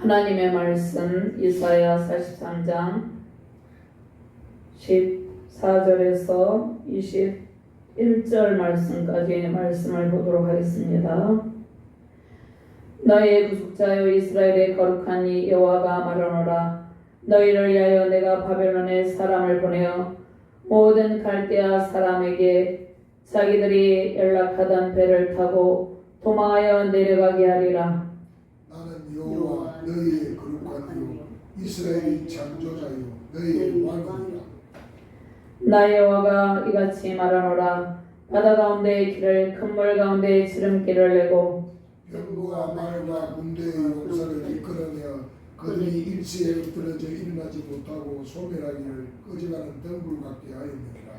하나님의 말씀 이사야 43장 14절에서 21절 말씀까지의 말씀을 보도록 하겠습니다. 너희의 구속자여 이스라엘의 거룩한 이 여호와가 말하노라. 너희를 위하여 내가 바벨론에 사람을 보내어 모든 갈대아 사람에게 자기들이 연락하던 배를 타고 도망하여 내려가게 하리라. 나는 여호와 너희의 거룩한 이요 이스라엘의 창조자요 너희의 왕이니라. 나 여호와가 이같이 말하노라. 바다 가운데의 길을 큰 물 가운데의 지름길을 내고 병거와 말과 군대의 용사를 이끌어내어 그들이 일시에 엎드러져 일어나지 못하고 소멸하기를 꺼져가는 덩굴 같게 하였느니라.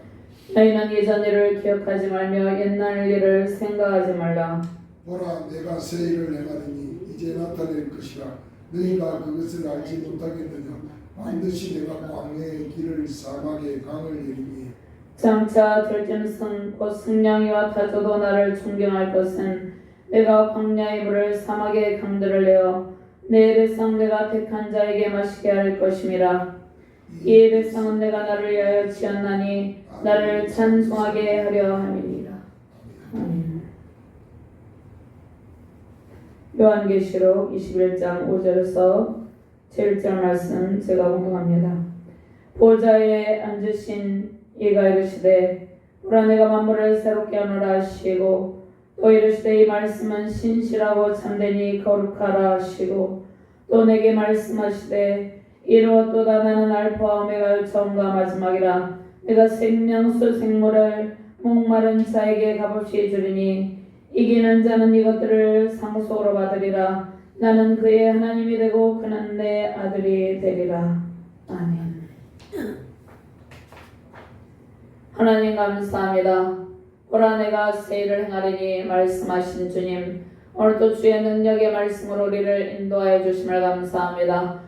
너희는 예전 일을 기억하지 말며 옛날 일을 생각하지 말라. 보라 내가 새 일을 행하리니 이제 나타낼 것이라. 너희가 그것을 알지 못하겠느냐. 반드시 내가 광야의 길을 사막의 강을 내리니 장차 들짐승 곧 승냥이와 타조도 나를 존경할 것은 내가 광야의 물을 사막의 강들을 내어 내 백성 내가 택한 자에게 마시게 할 것임이라. 이 백성은 내가 나를 위하여 지었나니 나를 찬송하게 하려 함이니라. 아멘. 요한계시록 21장 5절에서 7절 말씀 제가 공부합니다. 보좌에 앉으신 이가 이르시되 보라 내가 만물을 새롭게 하노라 하시고 또 이르시되 이 말씀은 신실하고 참되니 거룩하라 하시고 또 내게 말씀하시되 이루었도다. 나는 알파와 오메가 처음과 마지막이라. 내가 생명수 생물을 목마른 자에게 값없이 주리니 이기는 자는 이것들을 상속으로 받으리라. 나는 그의 하나님이 되고 그는 내 아들이 되리라. 아멘. 하나님 감사합니다. 보라 내가 새 일을 행하리니 말씀하신 주님, 오늘도 주의 능력의 말씀으로 우리를 인도하여 주심을 감사합니다.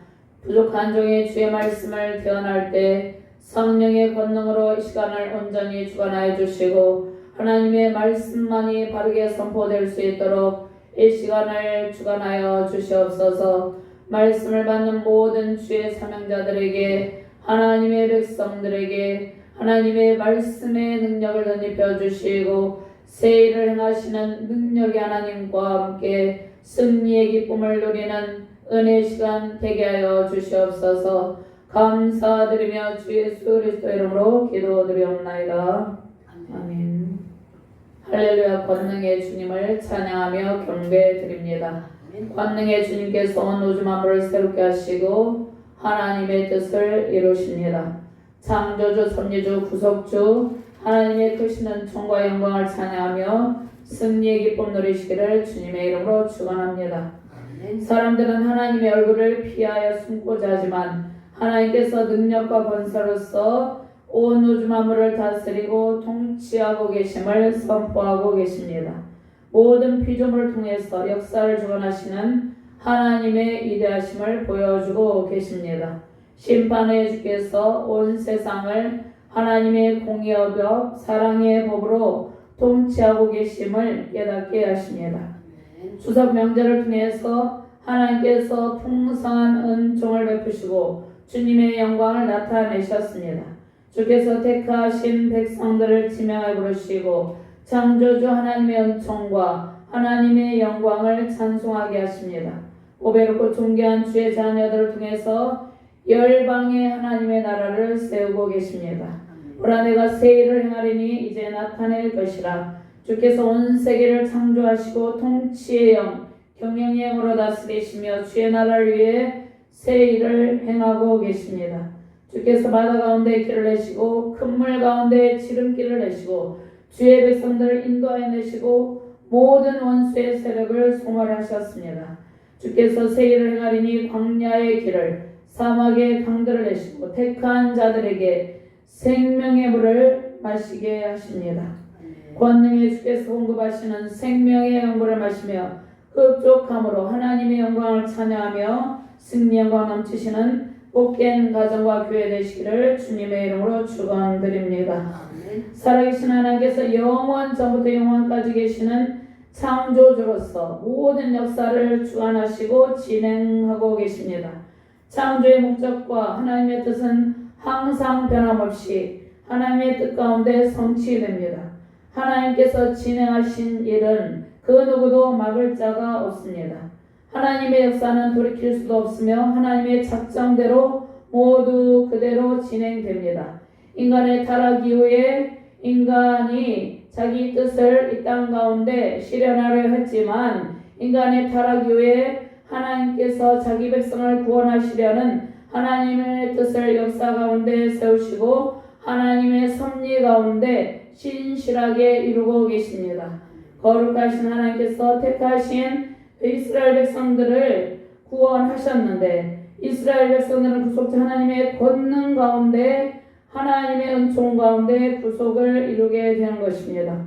부족한 종이 주의 말씀을 대언할 때 성령의 권능으로 이 시간을 온전히 주관하여 주시고 하나님의 말씀만이 바르게 선포될 수 있도록 이 시간을 주관하여 주시옵소서. 말씀을 받는 모든 주의 사명자들에게, 하나님의 백성들에게 하나님의 말씀의 능력을 덧입혀 주시고 새 일을 행하시는 능력의 하나님과 함께 승리의 기쁨을 누리는 은혜 시간 되게 하여 주시옵소서. 감사드리며 주 예수 그리스도 이름으로 기도드리옵나이다. 아멘. 할렐루야. 권능의 주님을 찬양하며 경배드립니다. 권능의 주님께서 온 우주 만물을 새롭게 하시고 하나님의 뜻을 이루십니다. 창조주, 섭리주, 구속주 하나님의 크신 은총과 영광을 찬양하며 승리의 기쁨 누리시기를 주님의 이름으로 축원합니다. 사람들은 하나님의 얼굴을 피하여 숨고자 하지만 하나님께서 능력과 권세로서 온 우주 만물을 다스리고 통치하고 계심을 선포하고 계십니다. 모든 피조물을 통해서 역사를 주관하시는 하나님의 위대하심을 보여주고 계십니다. 심판의 주께서 온 세상을 하나님의 공의의 법, 사랑의 법으로 통치하고 계심을 깨닫게 하십니다. 추석 명절을 통해서 하나님께서 풍성한 은총을 베푸시고 주님의 영광을 나타내셨습니다. 주께서 택하신 백성들을 지명해 부르시고 창조주 하나님의 은총과 하나님의 영광을 찬송하게 하십니다. 오배롭고 존귀한 주의 자녀들을 통해서 열방의 하나님의 나라를 세우고 계십니다. 보라 내가 새 일을 행하리니 이제 나타낼 것이라. 주께서 온 세계를 창조하시고 통치의 영, 경영의 영으로 다스리시며 주의 나라를 위해 새 일을 행하고 계십니다. 주께서 바다 가운데 길을 내시고 큰 물 가운데 지름길을 내시고 주의 백성들을 인도하여 내시고 모든 원수의 세력을 소멸하셨습니다. 주께서 새 일을 행하리니 광야의 길을 사막의 강들을 내시고 택한 자들에게 생명의 물을 마시게 하십니다. 권능의 주께서 공급하시는 생명의 영물을 마시며 흡족함으로 하나님의 영광을 찬양하며 승리 영광 넘치시는 복된 가정과 교회 되시기를 주님의 이름으로 축원드립니다. 살아계신 하나님께서 영원 전부터 영원까지 계시는 창조주로서 모든 역사를 주관하시고 진행하고 계십니다. 창조의 목적과 하나님의 뜻은 항상 변함없이 하나님의 뜻 가운데 성취됩니다. 하나님께서 진행하신 일은 그 누구도 막을 자가 없습니다. 하나님의 역사는 돌이킬 수도 없으며 하나님의 작정대로 모두 그대로 진행됩니다. 인간의 타락 이후에 인간이 자기 뜻을 이 땅 가운데 실현하려 했지만 인간의 타락 이후에 하나님께서 자기 백성을 구원하시려는 하나님의 뜻을 역사 가운데 세우시고 하나님의 섭리 가운데 신실하게 이루고 계십니다. 거룩하신 하나님께서 택하신 이스라엘 백성들을 구원하셨는데 이스라엘 백성들은 구속자 하나님의 권능 가운데 하나님의 은총 가운데 구속을 이루게 되는 것입니다.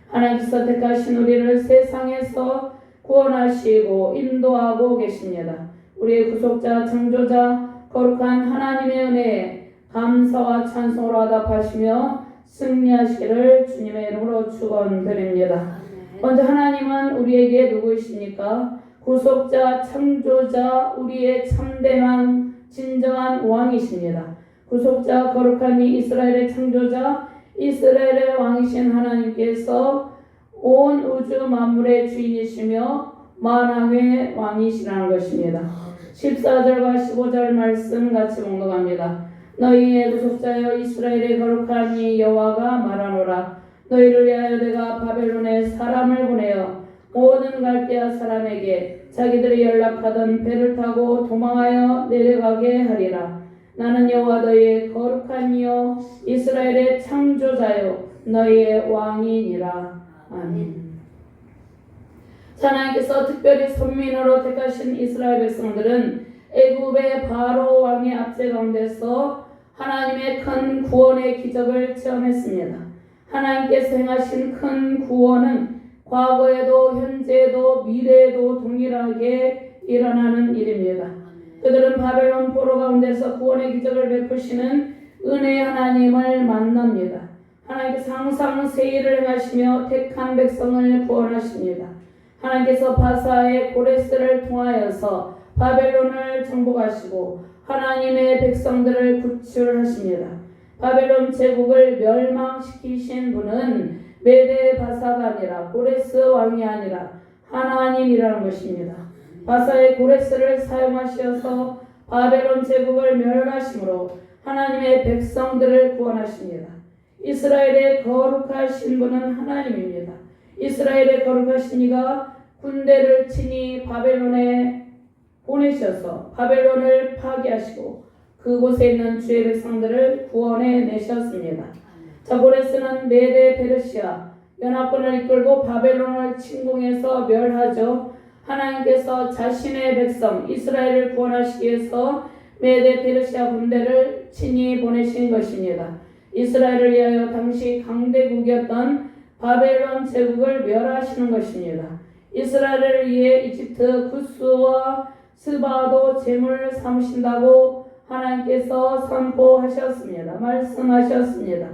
하나님께서 택하신 우리를 세상에서 구원하시고 인도하고 계십니다. 우리의 구속자 창조자 거룩한 하나님의 은혜에 감사와 찬송으로 화답하시며 승리하시기를 주님의 이름으로 축원드립니다. 먼저 하나님은 우리에게 누구이십니까? 구속자, 창조자, 우리의 참된 진정한 왕이십니다. 구속자, 거룩한 이 이스라엘의 창조자, 이스라엘의 왕이신 하나님께서 온 우주 만물의 주인이시며 만왕의 왕이시라는 것입니다. 14절과 15절 말씀 같이 봉독합니다. 너희의 구속자여 이스라엘의 거룩한 이 여호와가 말하노라. 너희를 위하여 내가 바벨론에 사람을 보내어 모든 갈대아 사람에게 자기들이 연락하던 배를 타고 도망하여 내려가게 하리라. 나는 여호와 너희의 거룩한 이요 이스라엘의 창조자요 너희의 왕이니라. 아멘. 하나님께서 특별히 선민으로 택하신 이스라엘 백성들은 애굽의 바로 왕의 압제 가운데서 하나님의 큰 구원의 기적을 체험했습니다. 하나님께서 행하신 큰 구원은 과거에도 현재에도 미래에도 동일하게 일어나는 일입니다. 그들은 바벨론 포로 가운데서 구원의 기적을 베푸시는 은혜의 하나님을 만납니다. 하나님께서 항상 새 일을 행하시며 택한 백성을 구원하십니다. 하나님께서 바사의 고레스를 통하여서 바벨론을 정복하시고 하나님의 백성들을 구출하십니다. 바벨론 제국을 멸망시키신 분은 메대 바사가 아니라 고레스 왕이 아니라 하나님이라는 것입니다. 바사의 고레스를 사용하셔서 바벨론 제국을 멸하심으로 하나님의 백성들을 구원하십니다. 이스라엘의 거룩하신 분은 하나님입니다. 이스라엘의 거룩하신 이가 군대를 친히 바벨론에 보내셔서 바벨론을 파괴하시고 그곳에 있는 주의 백성들을 구원해 내셨습니다. 자, 고레스는 메데 페르시아 연합군을 이끌고 바벨론을 침공해서 멸하죠. 하나님께서 자신의 백성 이스라엘을 구원하시기 위해서 메데 페르시아 군대를 친히 보내신 것입니다. 이스라엘을 위하여 당시 강대국이었던 바벨론 제국을 멸하시는 것입니다. 이스라엘을 위해 이집트 구스와 스바도 제물 삼으신다고 하나님께서 선포하셨습니다. 말씀하셨습니다.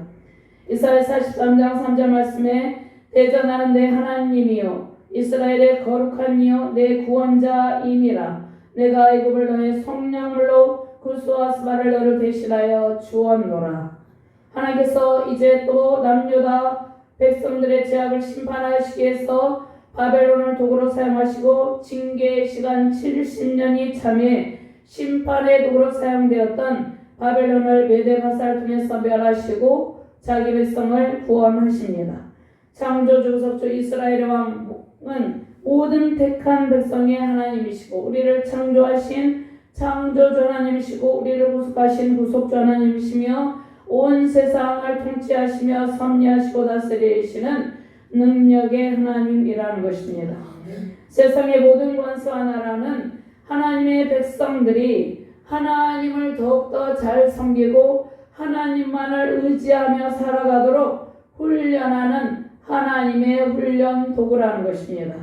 이사야 43장 3절 말씀에 대전하는 내 하나님이요 이스라엘의 거룩한 이요 내 구원자임이라. 내가 애굽을 너의 성령물로 구스와 스바를 너를 대신하여 주었노라. 하나님께서 이제 또 남유다 백성들의 죄악을 심판하시기 위해서 바벨론을 도구로 사용하시고 징계의 시간 70년이 참에 심판의 도구로 사용되었던 바벨론을 메데바사를 통해서 멸하시고 자기 백성을 구원하십니다. 창조주 구속주 이스라엘의 왕은 모든 택한 백성의 하나님이시고 우리를 창조하신 창조주 하나님이시고 우리를 구속하신 구속주 하나님이시며 온 세상을 통치하시며 섭리하시고 다스리시는 능력의 하나님이라는 것입니다. 세상의 모든 권세와 나라는 하나님의 백성들이 하나님을 더욱더 잘 섬기고 하나님만을 의지하며 살아가도록 훈련하는 하나님의 훈련 도구라는 것입니다.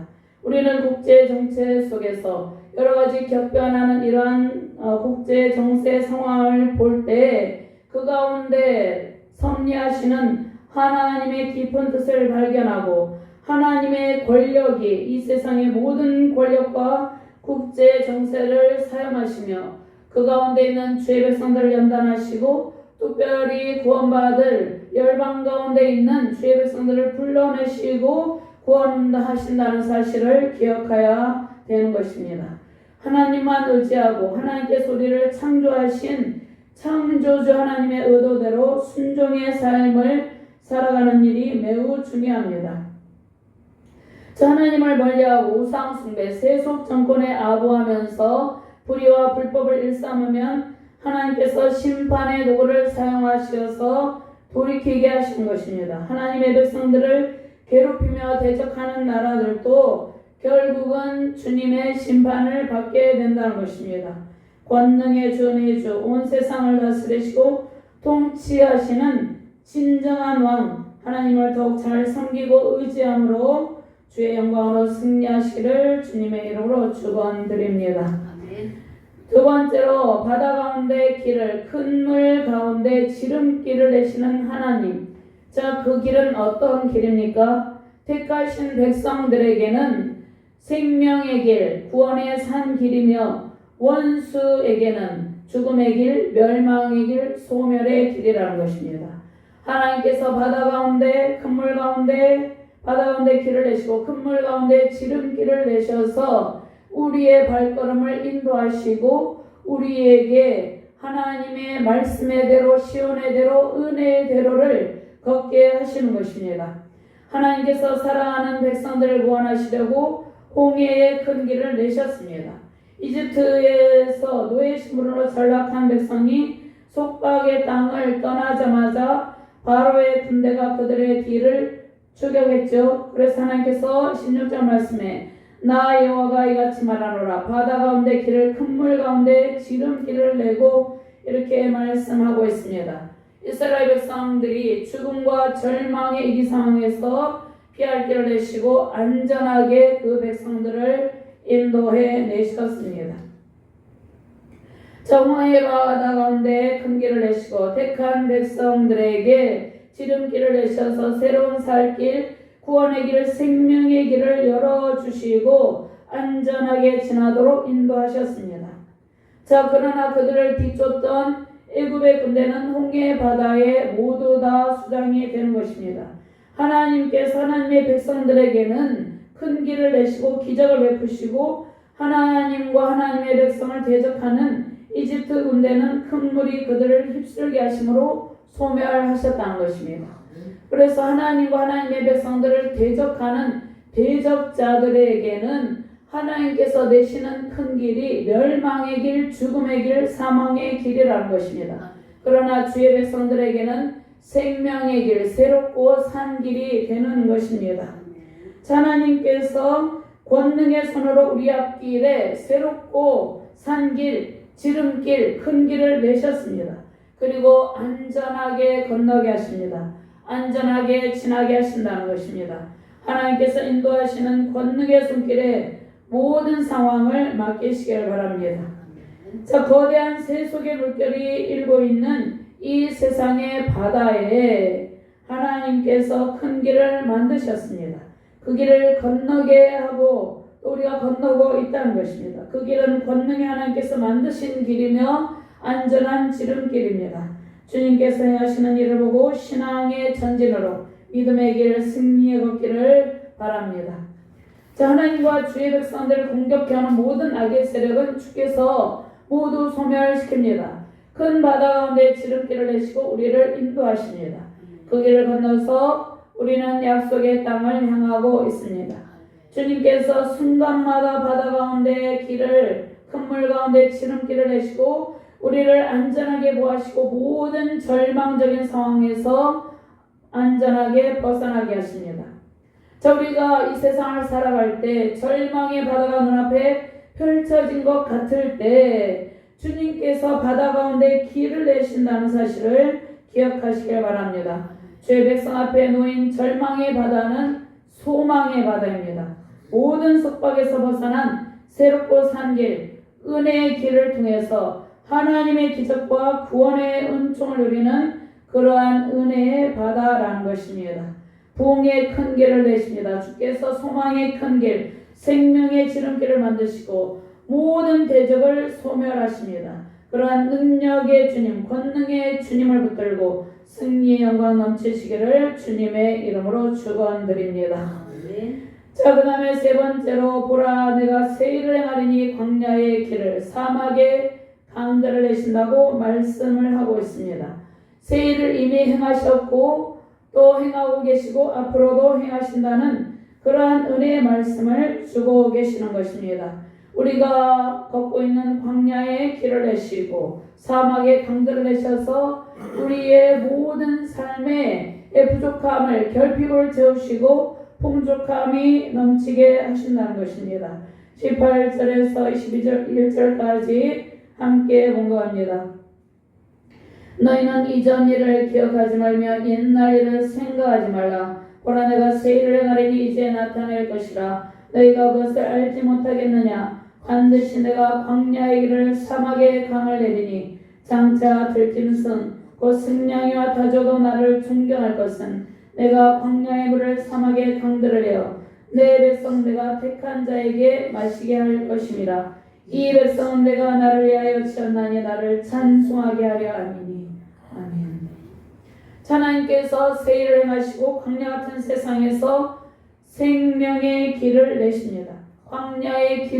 우리는 국제 정체 속에서 여러 가지 격변하는 이러한 국제 정세 상황을 볼 때 그 가운데 섭리하시는 하나님의 깊은 뜻을 발견하고 하나님의 권력이 이 세상의 모든 권력과 국제 정세를 사용하시며 그 가운데 있는 주의 백성들을 연단하시고 특별히 구원받을 열방 가운데 있는 주의 백성들을 불러내시고 구원하신다는 사실을 기억해야 되는 것입니다. 하나님만 의지하고 하나님께서 우리를 창조하신 창조주 하나님의 의도대로 순종의 삶을 살아가는 일이 매우 중요합니다. 저 하나님을 멀리하고 우상숭배, 세속 정권에 아부하면서 불의와 불법을 일삼으면 하나님께서 심판의 도구를 사용하셔서 돌이키게 하시는 것입니다. 하나님의 백성들을 괴롭히며 대적하는 나라들도 결국은 주님의 심판을 받게 된다는 것입니다. 권능의 주의 주, 온 세상을 다스리시고 통치하시는 진정한 왕 하나님을 더욱 잘 섬기고 의지함으로 주의 영광으로 승리하시기를 주님의 이름으로 축원드립니다. 두 번째로 바다 가운데 길을, 큰 물 가운데 지름길을 내시는 하나님. 자, 그 길은 어떤 길입니까? 택하신 백성들에게는 생명의 길, 구원의 산 길이며 원수에게는 죽음의 길, 멸망의 길, 소멸의 길이라는 것입니다. 하나님께서 바다 가운데, 큰 물 가운데, 바다 가운데 길을 내시고 큰 물 가운데 지름길을 내셔서 우리의 발걸음을 인도하시고 우리에게 하나님의 말씀의 대로, 시온의 대로, 은혜의 대로를 걷게 하시는 것입니다. 하나님께서 사랑하는 백성들을 구원하시려고 홍해의 큰 길을 내셨습니다. 이집트에서 노예 신분으로 전락한 백성이 속박의 땅을 떠나자마자 바로의 군대가 그들의 뒤를 추격했죠. 그래서 하나님께서 16절 말씀에 나 여호와가 이같이 말하노라 바다 가운데 길을 큰 물 가운데 지름길을 내고 이렇게 말씀하고 있습니다. 이스라엘 백성들이 죽음과 절망의 위기 상황에서 피할 길을 내시고 안전하게 그 백성들을 인도해 내셨습니다. 정화의 바다 가운데 큰 길을 내시고 택한 백성들에게 지름길을 내셔서 새로운 살 길, 구원의 길을, 생명의 길을 열어주시고 안전하게 지나도록 인도하셨습니다. 자, 그러나 그들을 뒤쫓던 애굽의 군대는 홍해 바다에 모두 다 수장이 되는 것입니다. 하나님께서 하나님의 백성들에게는 큰 길을 내시고 기적을 베푸시고 하나님과 하나님의 백성을 대적하는 이집트 군대는 큰 물이 그들을 휩쓸게 하심으로 소멸하셨다는 것입니다. 그래서 하나님과 하나님의 백성들을 대적하는 대적자들에게는 하나님께서 내시는 큰 길이 멸망의 길, 죽음의 길, 사망의 길이라는 것입니다. 그러나 주의 백성들에게는 생명의 길, 새롭고 산 길이 되는 것입니다. 하나님께서 권능의 손으로 우리 앞길에 새롭고 산 길, 지름길, 큰 길을 내셨습니다. 그리고 안전하게 건너게 하십니다. 안전하게 지나게 하신다는 것입니다. 하나님께서 인도하시는 권능의 손길에 모든 상황을 맡기시길 바랍니다. 자, 거대한 세속의 물결이 일고 있는 이 세상의 바다에 하나님께서 큰 길을 만드셨습니다. 그 길을 건너게 하고 또 우리가 건너고 있다는 것입니다. 그 길은 권능의 하나님께서 만드신 길이며 안전한 지름길입니다. 주님께서 행하시는 일을 보고 신앙의 전진으로 믿음의 길, 승리의 걷기를 바랍니다. 자, 하나님과 주의 백성들을 공격해하는 모든 악의 세력은 주께서 모두 소멸시킵니다. 큰 바다 가운데 지름길을 내시고 우리를 인도하십니다. 그 길을 건너서 우리는 약속의 땅을 향하고 있습니다. 주님께서 순간마다 바다 가운데 길을, 큰 물 가운데 지름길을 내시고 우리를 안전하게 보호하시고 모든 절망적인 상황에서 안전하게 벗어나게 하십니다. 자, 우리가 이 세상을 살아갈 때 절망의 바다가 눈앞에 펼쳐진 것 같을 때 주님께서 바다 가운데 길을 내신다는 사실을 기억하시길 바랍니다. 주의 백성 앞에 놓인 절망의 바다는 소망의 바다입니다. 모든 속박에서 벗어난 새롭고 산 길, 은혜의 길을 통해서 하나님의 기적과 구원의 은총을 누리는 그러한 은혜의 바다라는 것입니다. 부흥의 큰 길을 내십니다. 주께서 소망의 큰 길, 생명의 지름길을 만드시고 모든 대적을 소멸하십니다. 그러한 능력의 주님, 권능의 주님을 붙들고 승리의 영광 넘치시기를 주님의 이름으로 축원드립니다. 자, 그 다음에 세 번째로 보라 내가 새 일을 행하리니 광야의 길을 사막의 강들을 내신다고 말씀을 하고 있습니다. 새 일을 이미 행하셨고 또 행하고 계시고 앞으로도 행하신다는 그러한 은혜의 말씀을 주고 계시는 것입니다. 우리가 걷고 있는 광야의 길을 내시고 사막의 강들을 내셔서 우리의 모든 삶의 부족함을 결핍을 채우시고 풍족함이 넘치게 하신다는 것입니다. 18절에서 22절 1절까지 함께 공부합니다. 너희는 이전 일을 기억하지 말며 옛날 일을 생각하지 말라. 보라 내가 새 일을 행하리니 이제 나타낼 것이라. 너희가 그것을 알지 못하겠느냐. 반드시 내가 광야의 길을 사막의 강을 내리니 장차 들짐승 곧 승냥이와 다저도 나를 존경할 것은 내가 광야의 물을 사막의 강들을 내어 내 백성 내가 택한 자에게 마시게 할 것임이라. 이 백성은 내가 나를 위하여 지었나니 나를 찬송하게 하려 함이니. 아멘. 하나님께서 새 일을 행하시고 광야 같은 세상에서 생명의 길을 내십니다. 광야의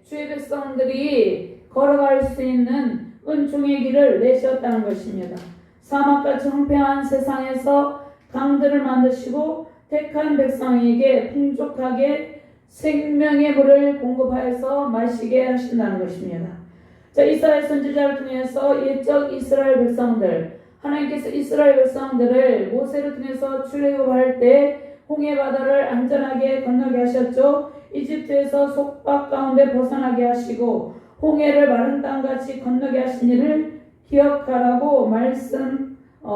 주의 백성들이 걸어갈 수 있는 은총의 길을 내셨다는 것입니다. 사막같이 황폐한 세상에서 강들을 만드시고 택한 백성에게 풍족하게 생명의 물을 공급하여서 마시게 하신다는 것입니다. 자, 이스라엘 선지자를 통해서 옛적 이스라엘 백성들, 하나님께서 이스라엘 백성들을 모세를 통해서 출애굽할 때 홍해 바다를 안전하게 건너게 하셨죠. 이집트에서 속박 가운데 벗어나게 하시고 홍해를 마른 땅같이 건너게 하신 일을 기억하라고 말씀하고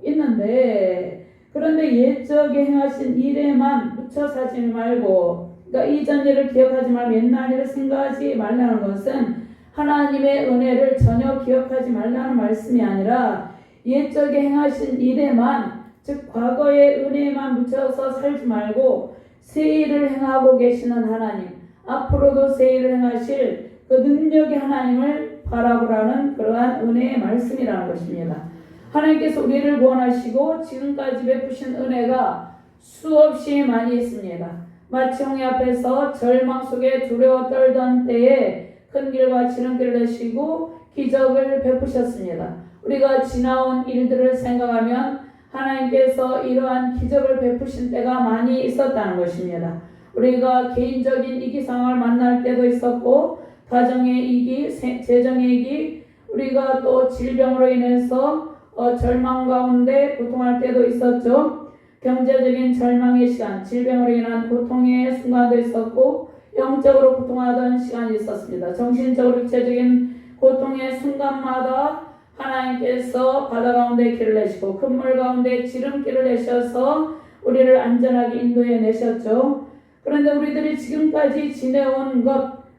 있는데, 그런데 옛적에 행하신 일에만 묻혀 사지 말고, 그러니까 이전 일을 기억하지 말고 옛날 일을 생각하지 말라는 것은 하나님의 은혜를 전혀 기억하지 말라는 말씀이 아니라 옛적에 행하신 일에만, 즉 과거의 은혜에만 묻혀서 살지 말고 새 일을 행하고 계시는 하나님, 앞으로도 새 일을 행하실 그 능력의 하나님을 바라보라는 그러한 은혜의 말씀이라는 것입니다. 하나님께서 우리를 구원하시고 지금까지 베푸신 은혜가 수없이 많이 있습니다. 마치 홍해 앞에서 절망 속에 두려워 떨던 때에 큰 길과 지름길을 내시고 기적을 베푸셨습니다. 우리가 지나온 일들을 생각하면 하나님께서 이러한 기적을 베푸신 때가 많이 있었다는 것입니다. 우리가 개인적인 위기 상황을 만날 때도 있었고, 가정의 위기, 재정의 위기, 우리가 또 질병으로 인해서 절망 가운데 고통할 때도 있었죠. 경제적인 절망의 시간, 질병으로 인한 고통의 순간도 있었고, 영적으로 고통하던 시간이 있었습니다. 정신적으로 육체적인 고통의 순간마다 하나님께서 바다 가운데 길을 내시고 큰 물 가운데 지름길을 내셔서 우리를 안전하게 인도해 내셨죠. 그런데 우리들이 지금까지 지내온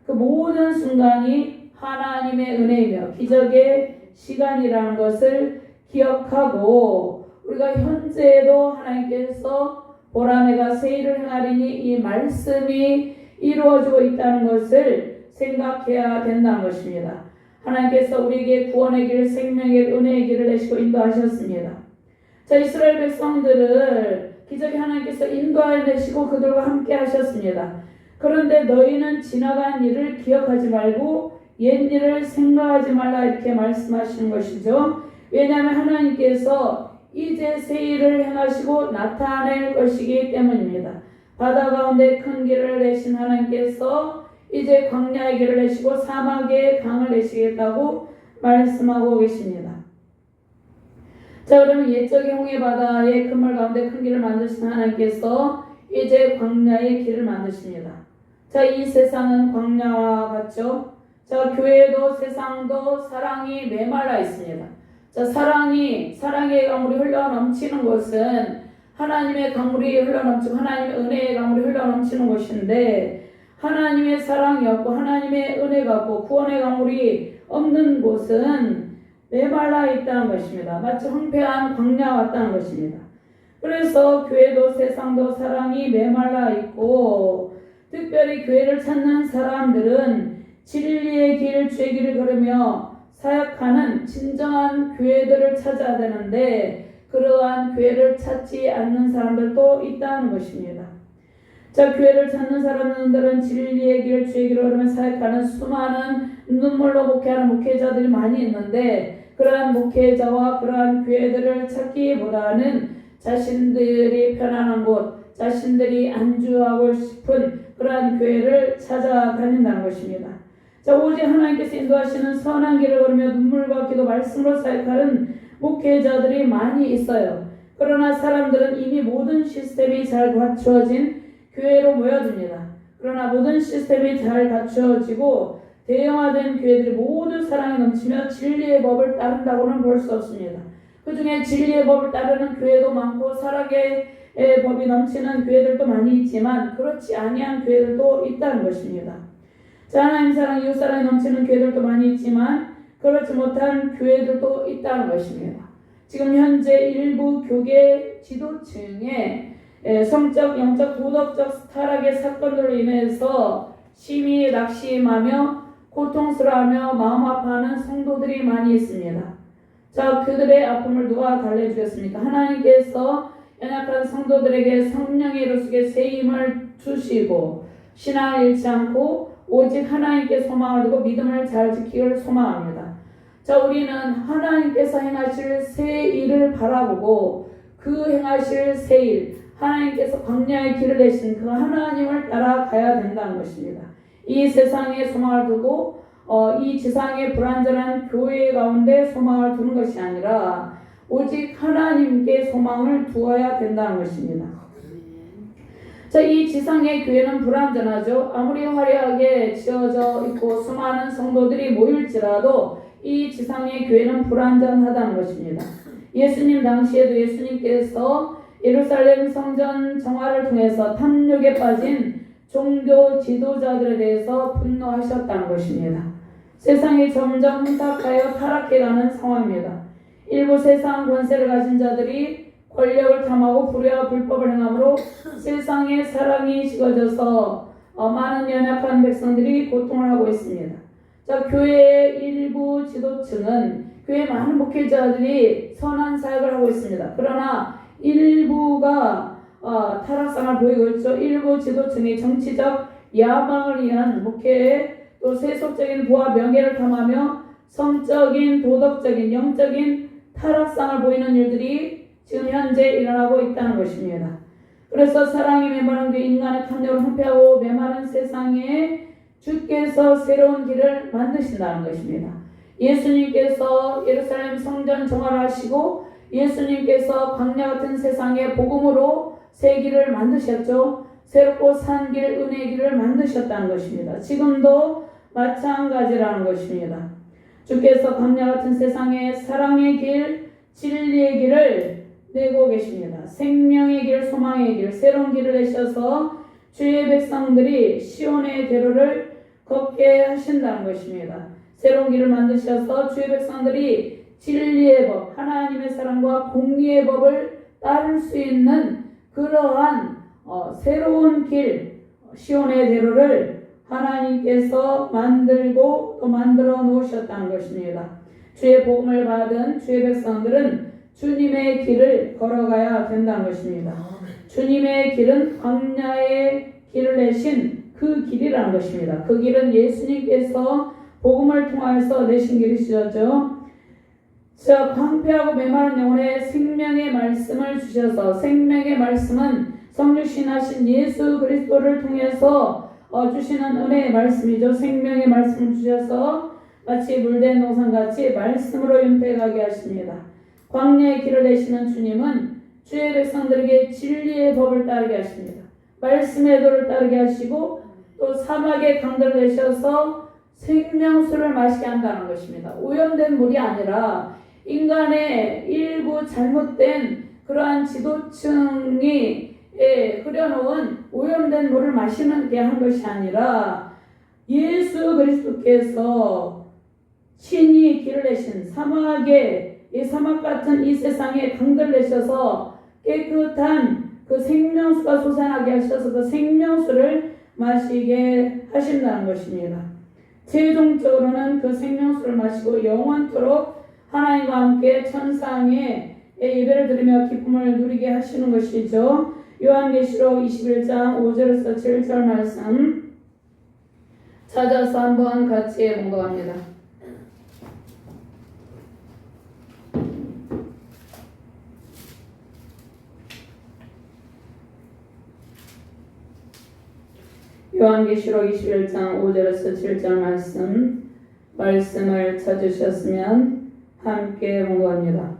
그 모든 순간이 하나님의 은혜이며 기적의 시간이라는 것을 기억하고, 우리가 현재에도 하나님께서 보라 내가 새 일을 행하리니 이 말씀이 이루어지고 있다는 것을 생각해야 된다는 것입니다. 하나님께서 우리에게 구원의 길, 생명의 길, 은혜의 길을 내시고 인도하셨습니다. 자, 이스라엘 백성들을 기적이 하나님께서 인도하시고 그들과 함께 하셨습니다. 그런데 너희는 지나간 일을 기억하지 말고 옛 일을 생각하지 말라, 이렇게 말씀하시는 것이죠. 왜냐하면 하나님께서 이제 새 일을 행하시고 나타낼 것이기 때문입니다. 바다 가운데 큰 길을 내신 하나님께서 이제 광야의 길을 내시고 사막의 강을 내시겠다고 말씀하고 계십니다. 자, 그러면 옛적의 홍해 바다의 큰 물 가운데 큰 길을 만드신 하나님께서 이제 광야의 길을 만드십니다. 자, 이 세상은 광야와 같죠. 자, 교회도 세상도 사랑이 메말라 있습니다. 자, 사랑의 강물이 흘러넘치는 곳은 하나님의 강물이 흘러넘치고 하나님의 은혜의 강물이 흘러넘치는 곳인데, 하나님의 사랑이 없고 하나님의 은혜가 없고 구원의 강물이 없는 곳은 메말라 있다는 것입니다. 마치 황폐한 광야 같다는 것입니다. 그래서 교회도 세상도 사랑이 메말라 있고, 특별히 교회를 찾는 사람들은 진리의 길, 주의 길을 걸으며 사역하는 진정한 교회들을 찾아야 되는데, 그러한 교회를 찾지 않는 사람들도 있다는 것입니다. 자, 교회를 찾는 사람들은 진리의 길, 주의 길을 걸으며 사역하는 수많은 눈물로 목회하는 목회자들이 많이 있는데, 그러한 목회자와 그러한 교회들을 찾기보다는 자신들이 편안한 곳, 자신들이 안주하고 싶은 그러한 교회를 찾아다닌다는 것입니다. 자, 오직 하나님께서 인도하시는 선한 길을 걸으며 눈물과 기도, 말씀으로 사역하는 목회자들이 많이 있어요. 그러나 사람들은 이미 모든 시스템이 잘 갖추어진 교회로 모여듭니다. 그러나 모든 시스템이 잘 갖추어지고 대형화된 교회들이 모두 사랑이 넘치며 진리의 법을 따른다고는 볼 수 없습니다. 그 중에 진리의 법을 따르는 교회도 많고 사랑의 법이 넘치는 교회들도 많이 있지만 그렇지 아니한 교회들도 있다는 것입니다. 자, 하나님 사랑, 이웃 사랑이 넘치는 교회들도 많이 있지만 그렇지 못한 교회들도 있다는 것입니다. 지금 현재 일부 교계 지도층의 성적, 영적, 도덕적 타락의 사건들로 인해서 심히 낙심하며 고통스러워하며 마음 아파하는 성도들이 많이 있습니다. 자, 그들의 아픔을 누가 달래주겠습니까? 하나님께서 연약한 성도들에게 성령의 이루시게 새 힘을 주시고 신앙을 잃지 않고 오직 하나님께 소망을 두고 믿음을 잘 지키기를 소망합니다. 자, 우리는 하나님께서 행하실 새 일을 바라보고 그 행하실 새 일, 하나님께서 광야의 길을 내신 그 하나님을 따라가야 된다는 것입니다. 이 세상에 소망을 두고 이 지상의 불완전한 교회 가운데 소망을 두는 것이 아니라 오직 하나님께 소망을 두어야 된다는 것입니다. 자, 이 지상의 교회는 불완전하죠. 아무리 화려하게 지어져 있고 수많은 성도들이 모일지라도 이 지상의 교회는 불완전하다는 것입니다. 예수님 당시에도 예수님께서 예루살렘 성전 정화를 통해서 탐욕에 빠진 종교 지도자들에 대해서 분노하셨다는 것입니다. 세상이 점점 혼탁하여 타락해가는 상황입니다. 일부 세상 권세를 가진 자들이 권력을 탐하고 불의와 불법을 행함으로 세상의 사랑이 식어져서 많은 연약한 백성들이 고통을 하고 있습니다. 자, 교회의 일부 지도층은 교회 많은 목회자들이 선한 사역을 하고 있습니다. 그러나 일부가 타락상을 보이고 있죠. 일부 지도층이 정치적 야망을 위한 목회에 또 세속적인 부와 명예를 탐하며 성적인, 도덕적인, 영적인 타락상을 보이는 일들이 지금 현재 일어나고 있다는 것입니다. 그래서 사랑이 메마른 뒤 인간의 탐욕을 황폐하고 메마른 세상에 주께서 새로운 길을 만드신다는 것입니다. 예수님께서 예루살렘 성전 정화를 하시고 예수님께서 광야 같은 세상에 복음으로 새 길을 만드셨죠. 새롭고 산 길, 은혜의 길을 만드셨다는 것입니다. 지금도 마찬가지라는 것입니다. 주께서 광야 같은 세상에 사랑의 길, 진리의 길을 내고 계십니다. 생명의 길, 소망의 길, 새로운 길을 내셔서 주의 백성들이 시온의 대로를 걷게 하신다는 것입니다. 새로운 길을 만드셔서 주의 백성들이 진리의 법, 하나님의 사랑과 공의의 법을 따를 수 있는 그러한 새로운 길, 시온의 대로를 하나님께서 만들고 또 만들어 놓으셨다는 것입니다. 주의 복음을 받은 주의 백성들은 주님의 길을 걸어가야 된다는 것입니다. 주님의 길은 광야의 길을 내신 그 길이라는 것입니다. 그 길은 예수님께서 복음을 통하여서 내신 길이시죠. 자, 황폐하고 메마른 영혼에 생명의 말씀을 주셔서, 생명의 말씀은 성육신하신 예수 그리스도를 통해서 주시는 은혜의 말씀이죠. 생명의 말씀을 주셔서 마치 물된 동산같이 말씀으로 윤택하게 하십니다. 광야의 길을 내시는 주님은 주의 백성들에게 진리의 법을 따르게 하십니다. 말씀의 도를 따르게 하시고 또 사막의 강들을 내셔서 생명수를 마시게 한다는 것입니다. 오염된 물이 아니라 인간의 일부 잘못된 그러한 지도층이 흐려놓은 오염된 물을 마시는 게 한 것이 아니라 예수 그리스도께서 친히 길을 내신 사막에 이 사막 같은 이 세상에 강들 내셔서 깨끗한 그 생명수가 솟아나게 하셔서 그 생명수를 마시게 하신다는 것입니다. 최종적으로는 그 생명수를 마시고 영원토록 하나님과 함께 천상의 예배를 드리며 기쁨을 누리게 하시는 것이죠. 요한계시록 21장 5절에서 7절 말씀 찾아서 한번 같이 공부합니다. 요한계시록 21장 5절에서 7절 말씀을 찾으셨으면 함께 공부합니다.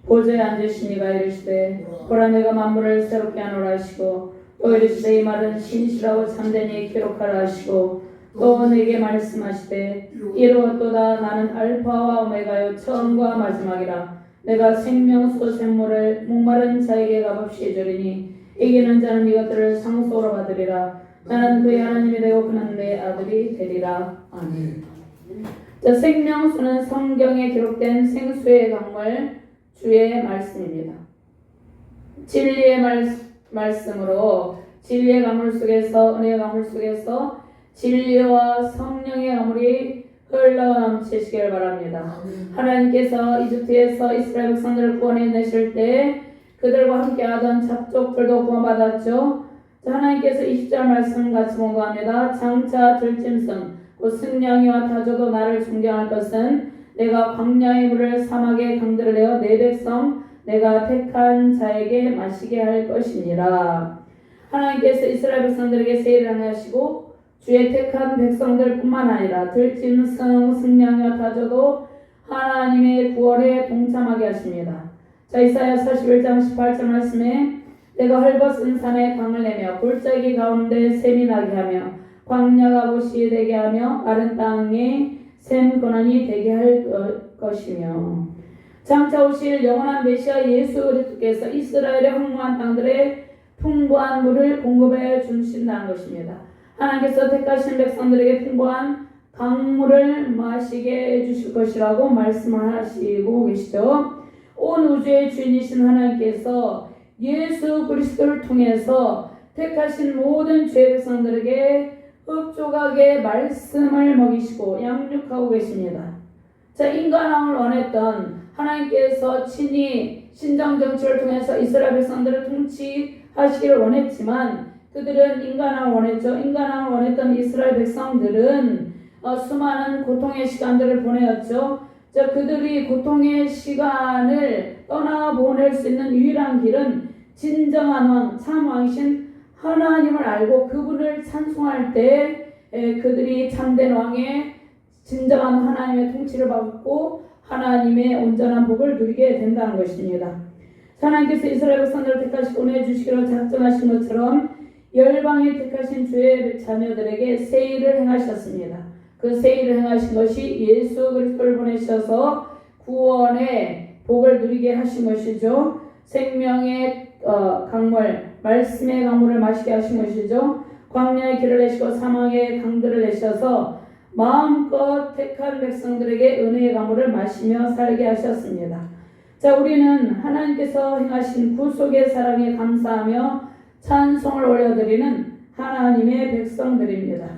보좌에 앉으신 이가 이르시되 보라 내가 만물을 새롭게 하노라 하시고 또 이르시되 이 말은 신실하고 참되니 기록하라 하시고 또 내게 말씀하시되 이루었도다 나는 알파와 오메가요 처음과 마지막이라 내가 생명수 샘물을 목마른 자에게 값없이 주리니 이기는 자는 이것들을 상속으로 받으리라 나는 그의 하나님이 되고 그는 내 아들이 되리라. 아멘. 자, 생명수는 성경에 기록된 생수의 강물 주의 말씀입니다. 진리의 말씀으로 진리의 강물 속에서 은혜의 강물 속에서 진리와 성령의 강물이 흘러넘치시길 바랍니다. 하나님께서 이집트에서 이스라엘 백성들을 구원해내실 때 그들과 함께하던 잡족들도 구원받았죠. 하나님께서 20절 말씀 같이 공부합니다. 장차 들짐승 곧 승냥이와 타조도 나를 존경할 것은 내가 광야의 물을 사막의 강들을 내어 내 백성 내가 택한 자에게 마시게 할 것이니라. 하나님께서 이스라엘 백성들에게 세일을 하시고 주의 택한 백성들 뿐만 아니라 들짐승 승냥이와 타조도 하나님의 구원에 동참하게 하십니다. 자, 이사야 41장 18절 말씀에 내가 헐벗은 산에 강을 내며 골짜기 가운데 샘이 나게 하며 광야가 곳이 되게 하며 마른 땅에 샘 근원이 되게 할 것이며 장차 오실 영원한 메시아 예수 그리스도께서 이스라엘의 황무한 땅들에 풍부한 물을 공급해 주신다는 것입니다. 하나님께서 택하신 백성들에게 풍부한 강물을 마시게 해주실 것이라고 말씀하시고 계시죠. 온 우주의 주인이신 하나님께서 예수 그리스도를 통해서 택하신 모든 죄 백성들에게 흡족하게 말씀을 먹이시고 양육하고 계십니다. 자, 인간왕을 원했던 하나님께서 친히 신정정치를 통해서 이스라엘 백성들을 통치하시기를 원했지만 그들은 인간왕을 원했죠. 인간왕을 원했던 이스라엘 백성들은 수많은 고통의 시간들을 보내었죠. 자, 그들이 고통의 시간을 떠나보낼 수 있는 유일한 길은 진정한 왕, 참 왕이신 하나님을 알고 그분을 찬송할 때 그들이 참된 왕의 진정한 하나님의 통치를 받고 하나님의 온전한 복을 누리게 된다는 것입니다. 하나님께서 이스라엘 백성들을 택하시고 보내주시기로 작정하신 것처럼 열방에 택하신 주의 자녀들에게 세일을 행하셨습니다. 그 세일을 행하신 것이 예수 그리스도를 보내셔서 구원의 복을 누리게 하신 것이죠. 생명의 강물, 말씀의 강물을 마시게 하신 것이죠. 광야의 길을 내시고 사망의 강들을 내셔서 마음껏 택한 백성들에게 은혜의 강물을 마시며 살게 하셨습니다. 자, 우리는 하나님께서 행하신 구속의 사랑에 감사하며 찬송을 올려드리는 하나님의 백성들입니다.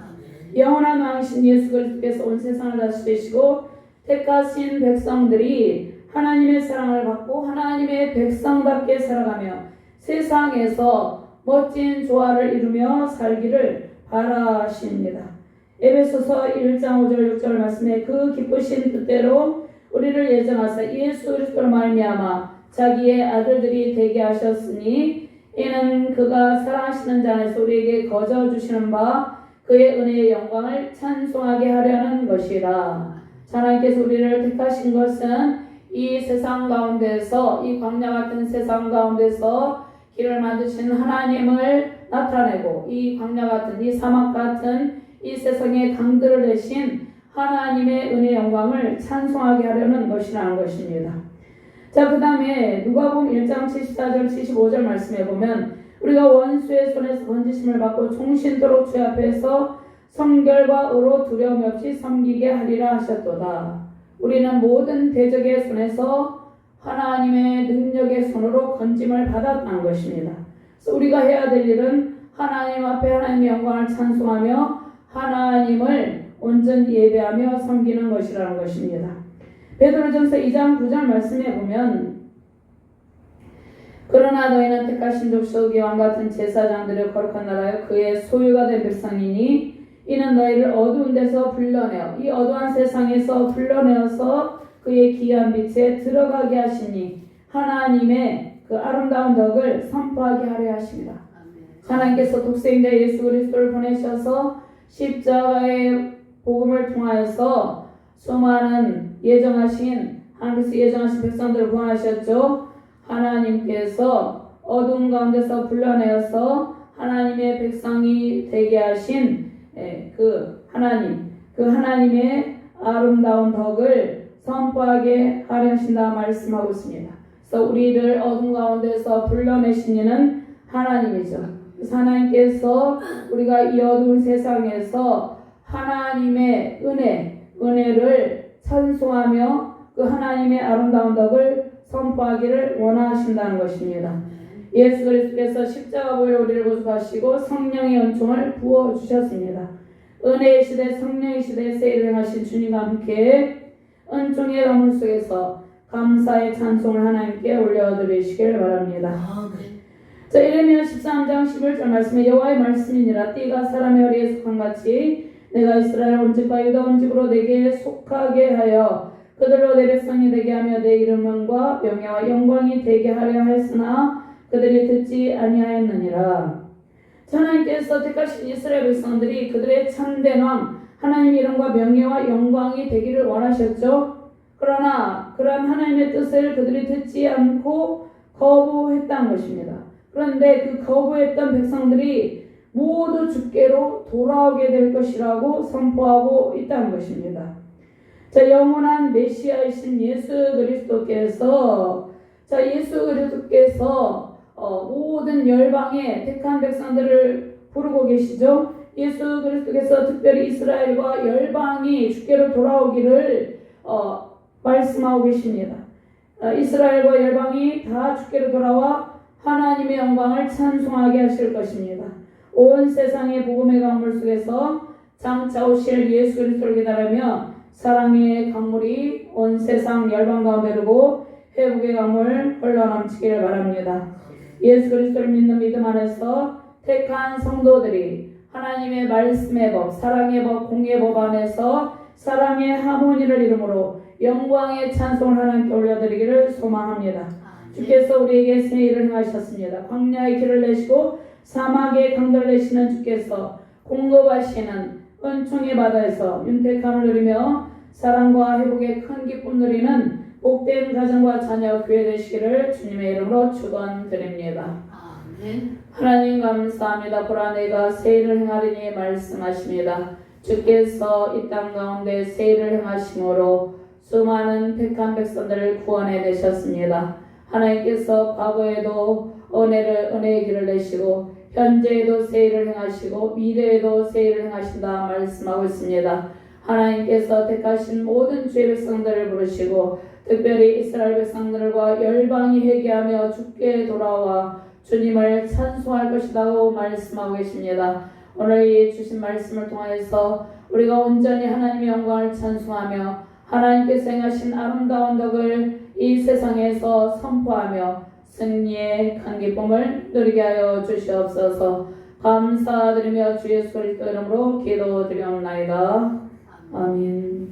영원한 왕이신 예수 그리스도께서 온 세상을 다스리시고 택하신 백성들이 하나님의 사랑을 받고 하나님의 백성답게 살아가며 세상에서 멋진 조화를 이루며 살기를 바라십니다. 에베소서 1장 5절 6절 말씀에 그 기쁘신 뜻대로 우리를 예정하사 예수 그리스도로 말미암아 자기의 아들들이 되게 하셨으니 이는 그가 사랑하시는 자 안에서 우리에게 거저 주시는 바 그의 은혜의 영광을 찬송하게 하려는 것이라. 하나님께서 우리를 택하신 것은 이 세상 가운데서 이 광야 같은 세상 가운데서 길을 만드신 하나님을 나타내고 이 광야 같은 이 사막 같은 이 세상의 강들을 내신 하나님의 은혜 영광을 찬송하게 하려는 것이라는 것입니다. 자, 그 다음에 누가복음 1장 74절 75절 말씀해 보면 우리가 원수의 손에서 번지심을 받고 종신토록 주 앞에서 성결과 의로 두려움 없이 섬기게 하리라 하셨도다. 우리는 모든 대적의 손에서 하나님의 능력의 손으로 건짐을 받았다는 것입니다. 그래서 우리가 해야 될 일은 하나님 앞에 하나님의 영광을 찬송하며 하나님을 온전히 예배하며 섬기는 것이라는 것입니다. 베드로전서 2장 9절 말씀에 보면 그러나 너희는 택하신 족속 이와 같은 제사장들의 거룩한 나라여 그의 소유가 된 백성이니 이는 너희를 어두운 데서 불러내어 이 어두운 세상에서 불러내어서 그의 귀한 빛에 들어가게 하시니 하나님의 그 아름다운 덕을 선포하게 하려 하십니다. 하나님께서 독생자 예수 그리스도를 보내셔서 십자가의 복음을 통하여서 수많은 하나님께서 예정하신 백성들을 구원하셨죠. 하나님께서 어두운 가운데서 불러내어서 하나님의 백성이 되게 하신 그 하나님의 아름다운 덕을 선포하게 하려 하신다 말씀하고 있습니다. 그래서 우리를 어둠 가운데서 불러내신 이는 하나님이죠. 그래서 하나님께서 우리가 이 어두운 세상에서 하나님의 은혜를 찬송하며 그 하나님의 아름다운 덕을 선포하기를 원하신다는 것입니다. 예수 그리스도께서 십자가 보혈로 우리를 구속하시고 성령의 은총을 부어주셨습니다. 은혜의 시대 성령의 시대에 세일을 행하신 주님과 함께 은총의 가물 속에서 감사의 찬송을 하나님께 올려드리시길 바랍니다. 자, 예레미야 13장 11절 말씀에 여호와의 말씀이니라 띠가 사람의 허리에 속한 같이 내가 이스라엘 온 집과 유다 온 집으로 내게 속하게 하여 그들로 내 백성이 되게 하며 내 이름과 명예와 영광이 되게 하려 했으나 그들이 듣지 아니하였느니라. 하나님께서 택하신 이스라엘 백성들이 그들의 참된 왕 하나님 이름과 명예와 영광이 되기를 원하셨죠. 그러나 그러한 하나님의 뜻을 그들이 듣지 않고 거부했다는 것입니다. 그런데 그 거부했던 백성들이 모두 주께로 돌아오게 될 것이라고 선포하고 있다는 것입니다. 자, 영원한 메시아이신 예수 그리스도께서 모든 열방의 택한 백성들을 부르고 계시죠. 예수 그리스도께서 특별히 이스라엘과 열방이 주께로 돌아오기를 말씀하고 계십니다. 이스라엘과 열방이 다 주께로 돌아와 하나님의 영광을 찬송하게 하실 것입니다. 온 세상의 복음의 강물 속에서 장차 오실 예수 그리스도를 기다리며 사랑의 강물이 온 세상 열방 가운데 흐르고 회복의 강물 흘러넘치기를 바랍니다. 예수 그리스도를 믿는 믿음 안에서 택한 성도들이 하나님의 말씀의 법, 사랑의 법, 공의 법 안에서 사랑의 하모니를 이루므로 영광의 찬송을 하나님께 올려드리기를 소망합니다. 주께서 우리에게 새 일을 행하셨습니다. 광야의 길을 내시고 사막의 강들을 내시는 주께서 공급하시는 은총의 바다에서 윤택함을 누리며 사랑과 회복의 큰 기쁨 누리는 복된 가정과 자녀 교회 되시기를 주님의 이름으로 축원드립니다. 아멘. 하나님 감사합니다. 보라 내가 새 일을 행하리니 말씀하십니다. 주께서 이 땅 가운데 새 일을 행하심으로 수많은 택한 백성들을 구원해 내셨습니다. 하나님께서 과거에도 은혜의 길을 내시고 현재에도 새 일을 행하시고 미래에도 새 일을 행하신다 말씀하고 있습니다. 하나님께서 택하신 모든 주의 백성들을 부르시고 특별히 이스라엘 백성들과 열방이 회개하며 주께 돌아와 주님을 찬송할 것이라고 말씀하고 계십니다. 오늘 이 주신 말씀을 통해서 우리가 온전히 하나님의 영광을 찬송하며 하나님께서 행하신 아름다운 덕을 이 세상에서 선포하며 승리의 큰 기쁨을 누리게 하여 주시옵소서. 감사드리며 주 예수 그리스도 이름으로 기도드리옵나이다. 아멘.